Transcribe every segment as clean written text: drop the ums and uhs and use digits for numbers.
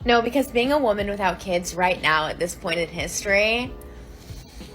No, because being a woman without kids right now at this point in history,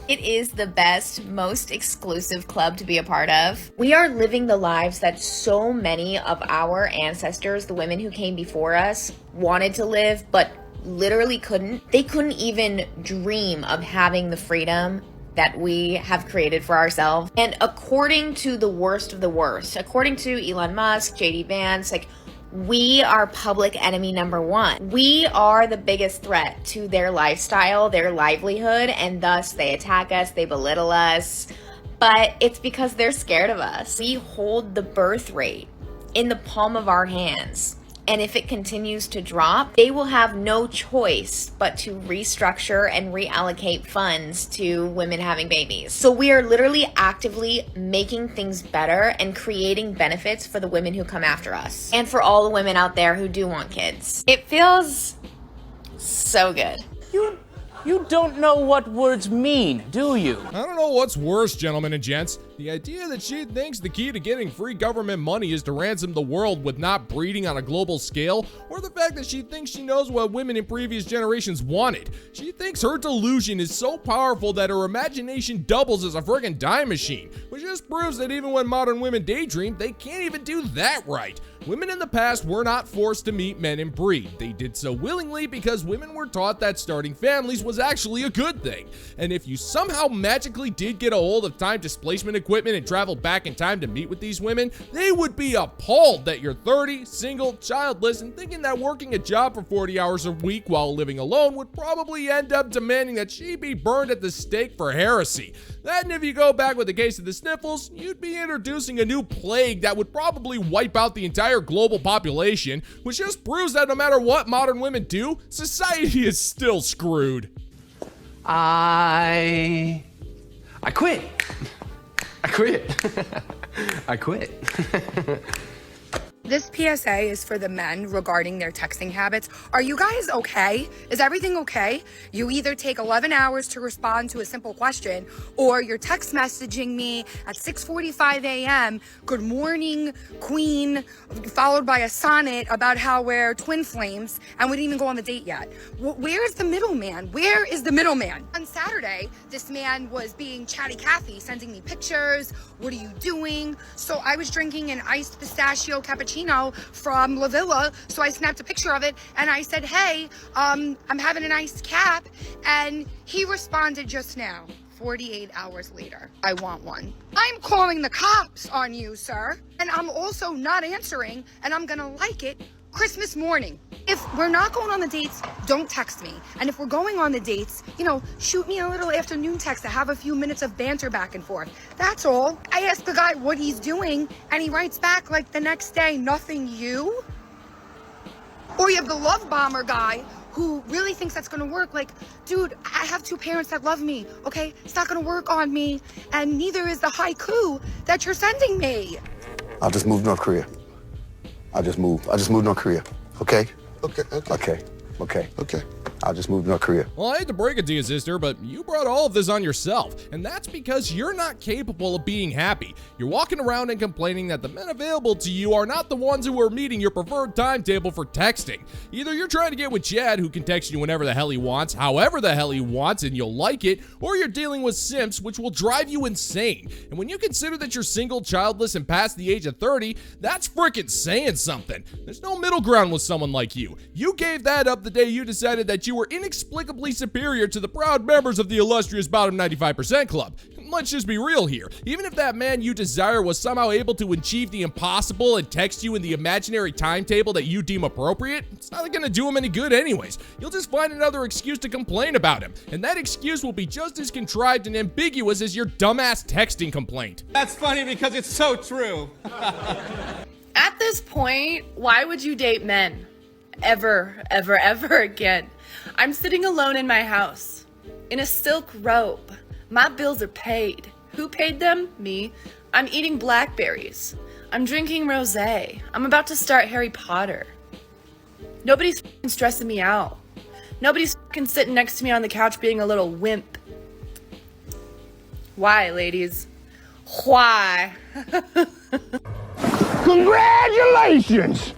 it is the best, most exclusive club to be a part of. We are living the lives that so many of our ancestors, the women who came before us, wanted to live, but literally couldn't. They couldn't even dream of having the freedom that we have created for ourselves. And according to the worst of the worst, according to Elon Musk, JD Vance, like, we are public enemy number one. We are the biggest threat to their lifestyle, their livelihood, and thus they attack us, they belittle us. But it's because they're scared of us. We hold the birth rate in the palm of our hands. And if it continues to drop, they will have no choice but to restructure and reallocate funds to women having babies. So we are literally actively making things better and creating benefits for the women who come after us. And for all the women out there who do want kids. It feels so good. You don't know what words mean, do you? I don't know what's worse, gentlemen and gents. The idea that she thinks the key to getting free government money is to ransom the world with not breeding on a global scale, or the fact that she thinks she knows what women in previous generations wanted. She thinks her delusion is so powerful that her imagination doubles as a friggin' dime machine, which just proves that even when modern women daydream, they can't even do that right. Women in the past were not forced to meet men and breed. They did so willingly because women were taught that starting families was actually a good thing. And if you somehow magically did get a hold of time displacement equipment and travel back in time to meet with these women, they would be appalled that you're 30, single, childless, and thinking that working a job for 40 hours a week while living alone would probably end up demanding that she be burned at the stake for heresy. Then if you go back with the case of the sniffles, you'd be introducing a new plague that would probably wipe out the entire global population, which just proves that no matter what modern women do, society is still screwed. I quit. I quit. I quit. This PSA is for the men regarding their texting habits. Are you guys okay? Is everything okay? You either take 11 hours to respond to a simple question, or you're text messaging me at 6:45 a.m., good morning, queen, followed by a sonnet about how we're twin flames, and we didn't even go on the date yet. Where's the middleman? Where is the middleman? On Saturday, this man was being chatty Cathy, sending me pictures. What are you doing? So I was drinking an iced pistachio cappuccino from La Villa, so I snapped a picture of it and I said, hey, I'm having an iced cap, and he responded just now, 48 hours later, I want one. I'm calling the cops on you, sir, and I'm also not answering, and I'm gonna like it Christmas morning. If we're not going on the dates, don't text me. And if we're going on the dates, shoot me a little afternoon text to have a few minutes of banter back and forth. That's all. I ask the guy what he's doing, and he writes back like the next day, nothing you? Or you have the love bomber guy who really thinks that's gonna work. Like, dude, I have two parents that love me, okay? It's not gonna work on me, and neither is the haiku that you're sending me. I'll just move to North Korea. I'll just move to North Korea, okay? Okay. I'll just move to North Korea. Well, I hate to break it to you, sister, but you brought all of this on yourself, and that's because you're not capable of being happy. You're walking around and complaining that the men available to you are not the ones who are meeting your preferred timetable for texting. Either you're trying to get with Chad, who can text you whenever the hell he wants, however the hell he wants, and you'll like it, or you're dealing with simps, which will drive you insane. And when you consider that you're single, childless, and past the age of 30, that's frickin' saying something. There's no middle ground with someone like you. You gave that up the day you decided that you were inexplicably superior to the proud members of the illustrious bottom 95% club. Let's just be real here. Even if that man you desire was somehow able to achieve the impossible and text you in the imaginary timetable that you deem appropriate, it's not gonna do him any good anyways. You'll just find another excuse to complain about him, and that excuse will be just as contrived and ambiguous as your dumbass texting complaint. That's funny because it's so true. At this point, why would you date men? Ever again. I'm sitting alone in my house, in a silk robe. My bills are paid. Who paid them? Me. I'm eating blackberries. I'm drinking rosé. I'm about to start Harry Potter. Nobody's stressing me out. Nobody's sitting next to me on the couch being a little wimp. Why, ladies? Why? Congratulations!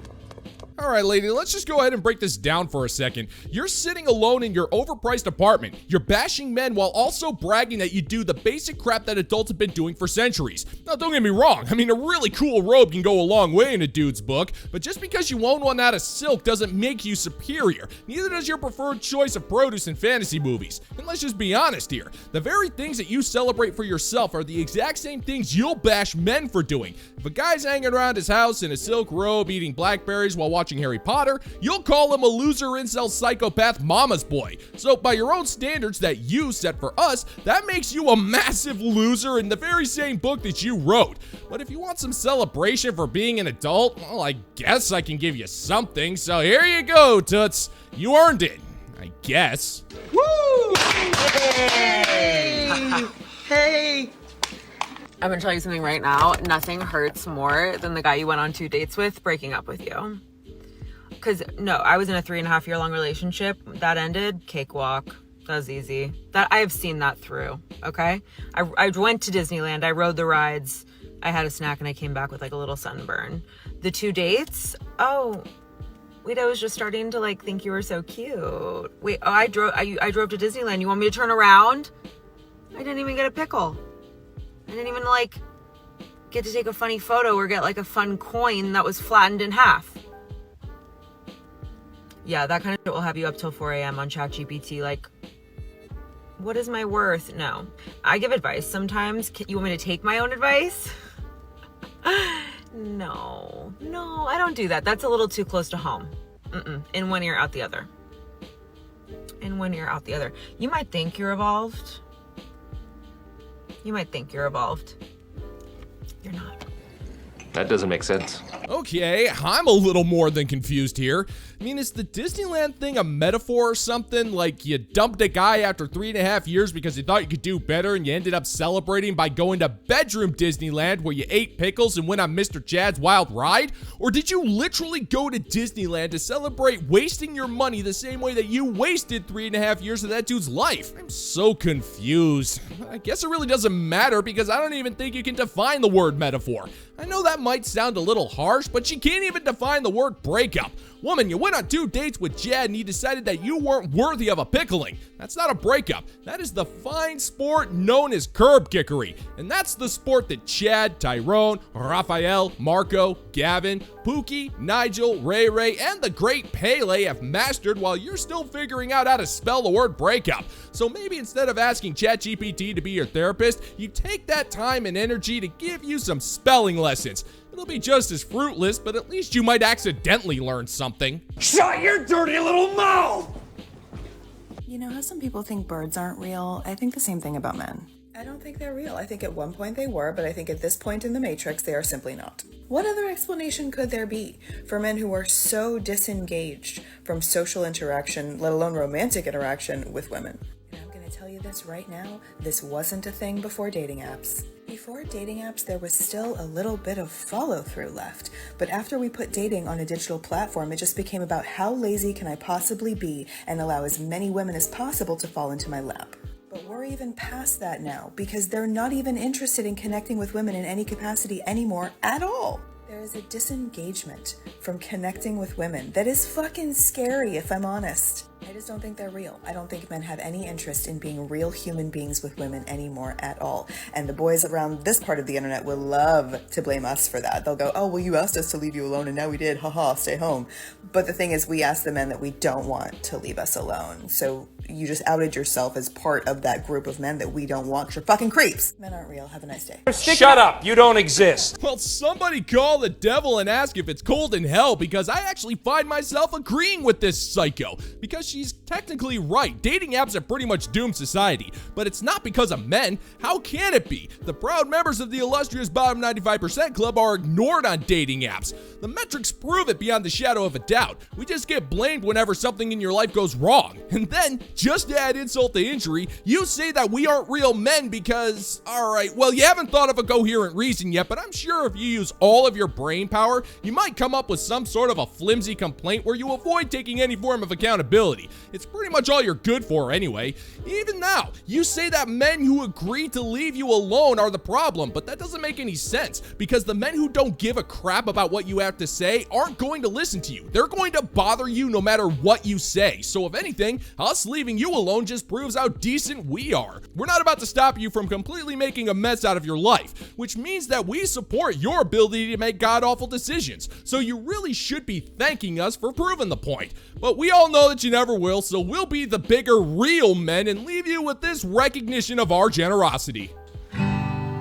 All right, lady, let's just go ahead and break this down for a second. You're sitting alone in your overpriced apartment. You're bashing men while also bragging that you do the basic crap that adults have been doing for centuries. Now, don't get me wrong. I mean, a really cool robe can go a long way in a dude's book, but just because you own one out of silk doesn't make you superior. Neither does your preferred choice of produce in fantasy movies. And let's just be honest here. The very things that you celebrate for yourself are the exact same things you'll bash men for doing. If a guy's hanging around his house in a silk robe eating blackberries while watching Harry Potter, you'll call him a loser, incel, psychopath, mama's boy. So by your own standards that you set for us, that makes you a massive loser in the very same book that you wrote. But if you want some celebration for being an adult, well, I guess I can give you something. So here you go, Toots. You earned it, I guess. Woo! Hey! I'm gonna tell you something right now. Nothing hurts more than the guy you went on 2 dates with breaking up with you. Because, no, I was in a 3.5-year long relationship. That ended. Cakewalk. That was easy. That I have seen that through, okay? I went to Disneyland. I rode the rides. I had a snack, and I came back with, like, a little sunburn. The 2 dates? Oh, wait, I was just starting to, like, think you were so cute. Wait, oh, I drove to Disneyland. You want me to turn around? I didn't even get a pickle. I didn't even, like, get to take a funny photo or get, like, a fun coin that was flattened in half. Yeah, that kind of shit will have you up till 4 a.m. on ChatGPT. Like, what is my worth? No. I give advice sometimes. You want me to take my own advice? No, I don't do that. That's a little too close to home. In one ear, out the other. In one ear, out the other. You might think you're evolved. You're not. That doesn't make sense. Okay, I'm a little more than confused here. I mean, is the Disneyland thing a metaphor or something? Like you dumped a guy after 3.5 years because you thought you could do better and you ended up celebrating by going to bedroom Disneyland where you ate pickles and went on Mr. Chad's wild ride? Or did you literally go to Disneyland to celebrate wasting your money the same way that you wasted 3.5 years of that dude's life? I'm so confused. I guess it really doesn't matter because I don't even think you can define the word metaphor. I know that might sound a little harsh, but you can't even define the word breakup. Woman, you went on 2 dates with Chad and he decided that you weren't worthy of a pickling. That's not a breakup. That is the fine sport known as curb kickery. And that's the sport that Chad, Tyrone, Raphael, Marco, Gavin, Pookie, Nigel, Ray Ray, and the great Pele have mastered while you're still figuring out how to spell the word breakup. So maybe instead of asking ChatGPT to be your therapist, you take that time and energy to give you some spelling lessons. It'll be just as fruitless, but at least you might accidentally learn something. Shut your dirty little mouth! You know how some people think birds aren't real? I think the same thing about men. I don't think they're real. I think at one point they were, but I think at this point in the Matrix, they are simply not. What other explanation could there be for men who are so disengaged from social interaction, let alone romantic interaction with women? And I'm going to tell you this right now, this wasn't a thing before dating apps. Before dating apps, there was still a little bit of follow-through left. But after we put dating on a digital platform, it just became about how lazy can I possibly be and allow as many women as possible to fall into my lap. But we're even past that now because they're not even interested in connecting with women in any capacity anymore at all. There is a disengagement from connecting with women that is fucking scary, if I'm honest. I just don't think they're real. I don't think men have any interest in being real human beings with women anymore at all. And the boys around this part of the internet will love to blame us for that. They'll go, oh, well, you asked us to leave you alone and now we did. Haha, stay home. But the thing is, we ask the men that we don't want to leave us alone. So you just outed yourself as part of that group of men that we don't want. You're fucking creeps. Men aren't real. Have a nice day. Shut up. You don't exist. Well, somebody call the devil and ask if it's cold in hell because I actually find myself agreeing with this psycho because she's technically right. Dating apps have pretty much doomed society, but it's not because of men. How can it be? The proud members of the illustrious bottom 95% club are ignored on dating apps. The metrics prove it beyond the shadow of a doubt. We just get blamed whenever something in your life goes wrong. And then just to add insult to injury, you say that we aren't real men because, alright, well, you haven't thought of a coherent reason yet, but I'm sure if you use all of your brain power, you might come up with some sort of a flimsy complaint where you avoid taking any form of accountability. It's pretty much all you're good for anyway. Even now, you say that men who agree to leave you alone are the problem, but that doesn't make any sense because the men who don't give a crap about what you have to say aren't going to listen to you. They're going to bother you no matter what you say. So if anything, us leaving you alone just proves how decent we are. We're not about to stop you from completely making a mess out of your life, which means that we support your ability to make god-awful decisions. So you really should be thanking us for proving the point. But we all know that you never will, so we'll be the bigger real men and leave you with this recognition of our generosity.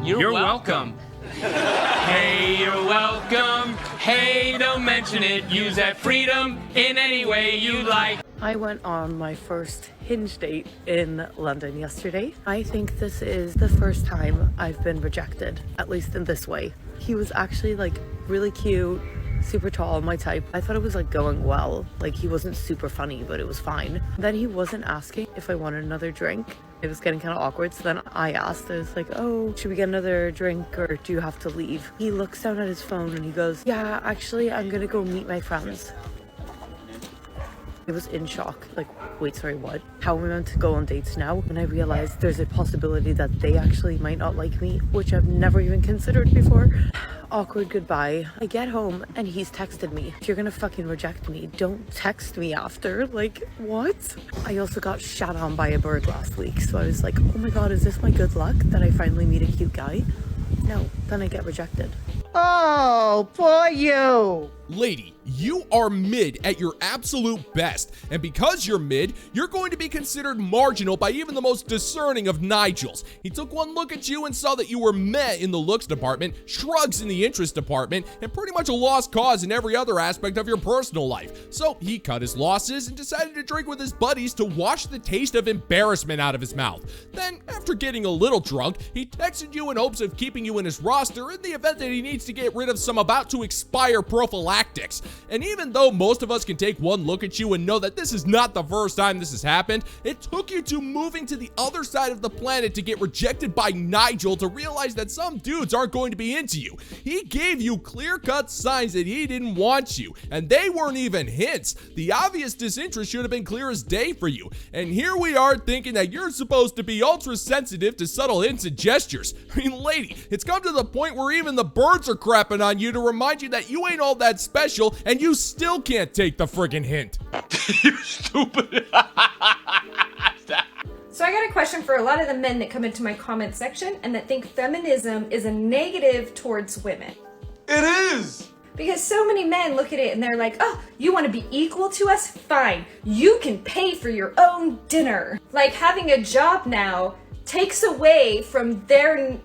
You're welcome. Hey, you're welcome. Hey, don't mention it. Use that freedom in any way you like. I went on my first Hinge date in London yesterday. I think this is the first time I've been rejected, at least in this way. He was actually like really cute, super tall, my type. I thought it was like going well. Like he wasn't super funny, but it was fine. Then he wasn't asking if I wanted another drink. It was getting kind of awkward, so then I asked, I was like, oh, should we get another drink or do you have to leave? He looks down at his phone and he goes, yeah, actually, I'm gonna go meet my friends. I was in shock, like, wait, sorry, what? How am I meant to go on dates now? And I realized there's a possibility that they actually might not like me, which I've never even considered before. Awkward goodbye. I get home and he's texted me. If you're gonna fucking reject me, don't text me after. Like, what? I also got shot on by a bird last week, so I was like, oh my god, is this my good luck that I finally meet a cute guy? No, then I get rejected. Oh, poor you. Lady, you are mid at your absolute best, and because you're mid, you're going to be considered marginal by even the most discerning of Nigels. He took one look at you and saw that you were meh in the looks department, shrugs in the interest department, and pretty much a lost cause in every other aspect of your personal life. So he cut his losses and decided to drink with his buddies to wash the taste of embarrassment out of his mouth. Then, after getting a little drunk, he texted you in hopes of keeping you in his roster in the event that he needs to get rid of some about to expire prophylactics. And even though most of us can take one look at you and know that this is not the first time this has happened, it took you to moving to the other side of the planet to get rejected by Nigel to realize that some dudes aren't going to be into you. He gave you clear-cut signs that he didn't want you, and they weren't even hints. The obvious disinterest should have been clear as day for you. And here we are thinking that you're supposed to be ultra-sensitive to subtle hints and gestures. I mean, lady, it's come to the point where even the birds are crapping on you to remind you that you ain't all that special, and you still can't take the friggin' hint. You stupid. So I got a question for a lot of the men that come into my comment section and that think feminism is a negative towards women. It is! Because so many men look at it and they're like, oh, you want to be equal to us? Fine. You can pay for your own dinner. Like having a job now takes away from their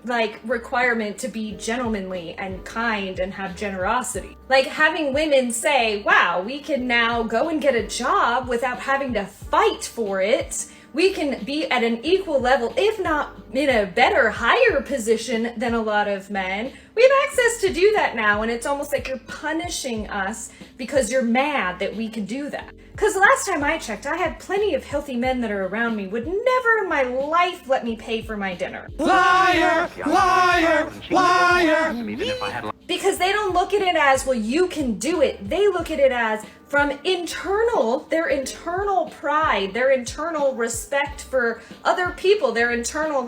requirement to be gentlemanly and kind and have generosity. Like having women say, wow, we can now go and get a job without having to fight for it. We can be at an equal level, if not in a better, higher position than a lot of men. We have access to do that now, and it's almost like you're punishing us because you're mad that we can do that. Because last time I checked, I had plenty of healthy men that are around me would never in my life let me pay for my dinner. Liar! Liar! Liar! Because they don't look at it as, well, you can do it. They look at it as from their internal pride, their internal respect for other people, their internal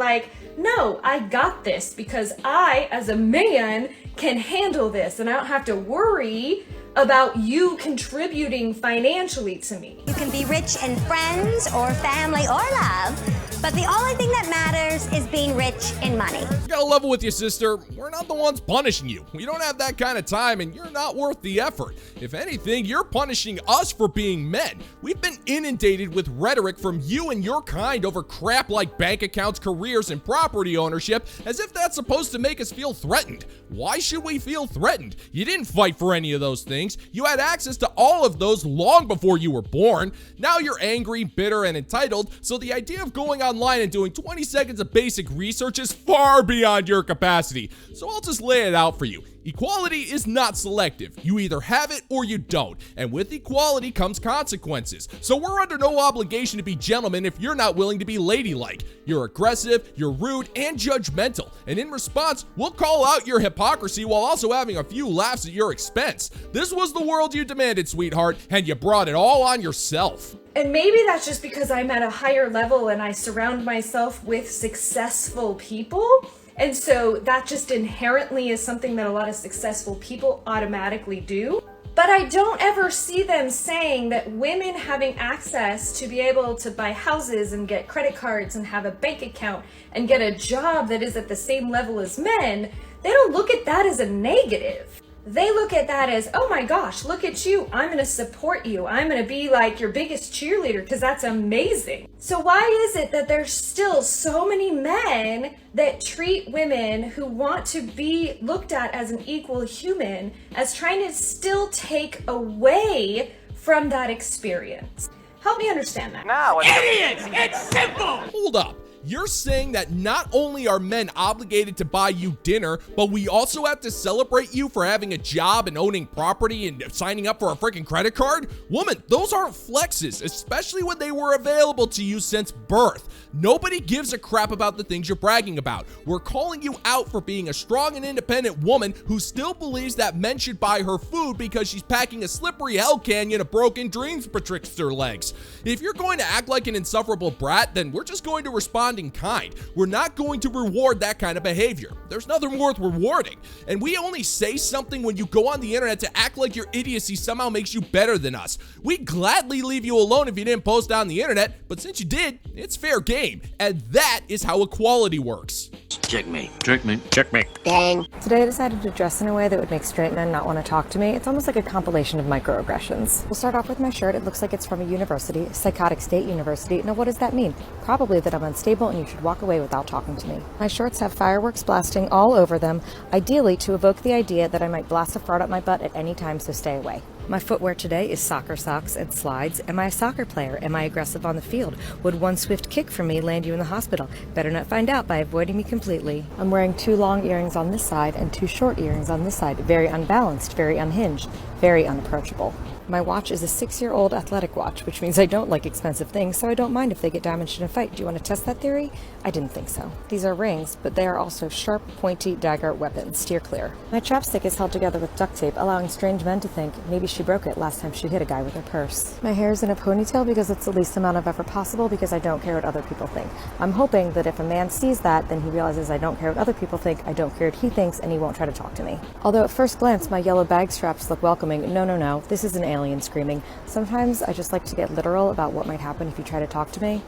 no, I got this because I, as a man, can handle this and I don't have to worry about you contributing financially to me. You can be rich in friends or family or love, but the only thing that matters is being rich in money. You gotta level with you, sister. We're not the ones punishing you. We don't have that kind of time, and you're not worth the effort. If anything, you're punishing us for being men. We've been inundated with rhetoric from you and your kind over crap like bank accounts, careers, and property ownership, as if that's supposed to make us feel threatened. Why should we feel threatened? You didn't fight for any of those things. You had access to all of those long before you were born. Now you're angry, bitter, and entitled, so the idea of going on online and doing 20 seconds of basic research is far beyond your capacity, so I'll just lay it out for you. Equality is not selective. You either have it or you don't, and with equality comes consequences. So we're under no obligation to be gentlemen if you're not willing to be ladylike. You're aggressive, you're rude, and judgmental, and in response, we'll call out your hypocrisy while also having a few laughs at your expense. This was the world you demanded, sweetheart, and you brought it all on yourself. And maybe that's just because I'm at a higher level and I surround myself with successful people. And so that just inherently is something that a lot of successful people automatically do. But I don't ever see them saying that women having access to be able to buy houses and get credit cards and have a bank account and get a job that is at the same level as men, they don't look at that as a negative. They look at that as, oh my gosh, look at you. I'm going to support you. I'm going to be like your biggest cheerleader because that's amazing. So why is it that there's still so many men that treat women who want to be looked at as an equal human as trying to still take away from that experience? Help me understand that. Now, idiots! It's simple! Hold up. You're saying that not only are men obligated to buy you dinner, but we also have to celebrate you for having a job and owning property and signing up for a freaking credit card? Woman, those aren't flexes, especially when they were available to you since birth. Nobody gives a crap about the things you're bragging about. We're calling you out for being a strong and independent woman who still believes that men should buy her food because she's packing a slippery hell canyon of broken dreams betwixt her legs. If you're going to act like an insufferable brat, then we're just going to respond in kind. We're not going to reward that kind of behavior. There's nothing worth rewarding. And we only say something when you go on the internet to act like your idiocy somehow makes you better than us. We'd gladly leave you alone if you didn't post on the internet, but since you did, it's fair game. And that is how equality works. Checkmate. Checkmate. Checkmate. Dang. Today I decided to dress in a way that would make straight men not want to talk to me. It's almost like a compilation of microaggressions. We'll start off with my shirt. It looks like it's from a university, Psychotic State University. Now what does that mean? Probably that I'm unstable and you should walk away without talking to me. My shorts have fireworks blasting all over them, ideally to evoke the idea that I might blast a fart up my butt at any time, so stay away. My footwear today is soccer socks and slides. Am I a soccer player? Am I aggressive on the field? Would one swift kick from me land you in the hospital? Better not find out by avoiding me completely. I'm wearing 2 long earrings on this side and 2 short earrings on this side. Very unbalanced, very unhinged, very unapproachable. My watch is a 6-year-old athletic watch, which means I don't like expensive things, so I don't mind if they get damaged in a fight. Do you want to test that theory? I didn't think so. These are rings, but they are also sharp, pointy dagger weapons. Steer clear. My chapstick is held together with duct tape, allowing strange men to think maybe she broke it last time she hit a guy with her purse. My hair is in a ponytail because it's the least amount of effort possible because I don't care what other people think. I'm hoping that if a man sees that, then he realizes I don't care what other people think, I don't care what he thinks, and he won't try to talk to me. Although at first glance my yellow bag straps look welcoming, no, this is an alien screaming. Sometimes I just like to get literal about what might happen if you try to talk to me.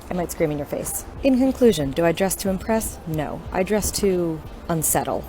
I might scream in your face. In conclusion, do I dress to impress? No. I dress to unsettle.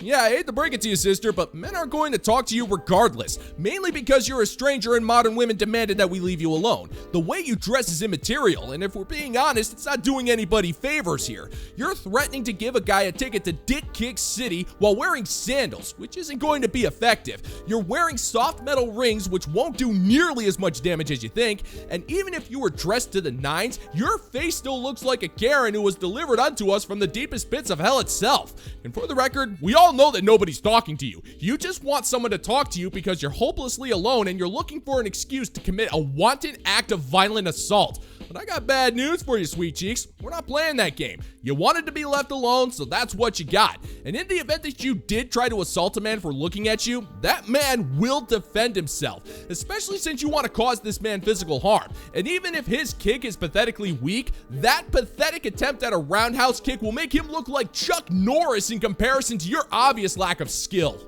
Yeah, I hate to break it to you, sister, but men are going to talk to you regardless, mainly because you're a stranger and modern women demanded that we leave you alone. The way you dress is immaterial, and if we're being honest, it's not doing anybody favors here. You're threatening to give a guy a ticket to Dick Kick City while wearing sandals, which isn't going to be effective. You're wearing soft metal rings, which won't do nearly as much damage as you think, and even if you were dressed to the nines, your face still looks like a Karen who was delivered unto us from the deepest pits of hell itself. And for the record, we all know that nobody's talking to you. You just want someone to talk to you because you're hopelessly alone and you're looking for an excuse to commit a wanton act of violent assault. But I got bad news for you, sweet cheeks. We're not playing that game. You wanted to be left alone, so that's what you got. And in the event that you did try to assault a man for looking at you, that man will defend himself, especially since you want to cause this man physical harm. And even if his kick is pathetically weak, that pathetic attempt at a roundhouse kick will make him look like Chuck Norris in comparison to your obvious lack of skill.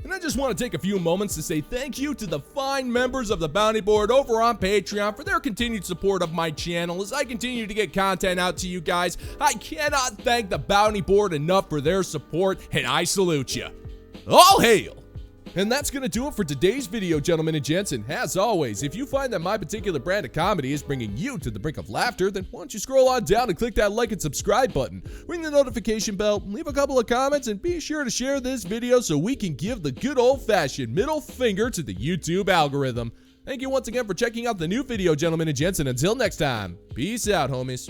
And I just want to take a few moments to say thank you to the fine members of the Bounty Board over on Patreon for their continued support of my channel as I continue to get content out to you guys. I cannot thank the Bounty Board enough for their support, and I salute you. All hail And that's gonna do it for today's video, gentlemen and gents. And as always, if you find that my particular brand of comedy is bringing you to the brink of laughter, then why don't you scroll on down and click that like and subscribe button, ring the notification bell, leave a couple of comments, and be sure to share this video so we can give the good old-fashioned middle finger to the YouTube algorithm. Thank you once again for checking out the new video, gentlemen and gents, and until next time, peace out, homies.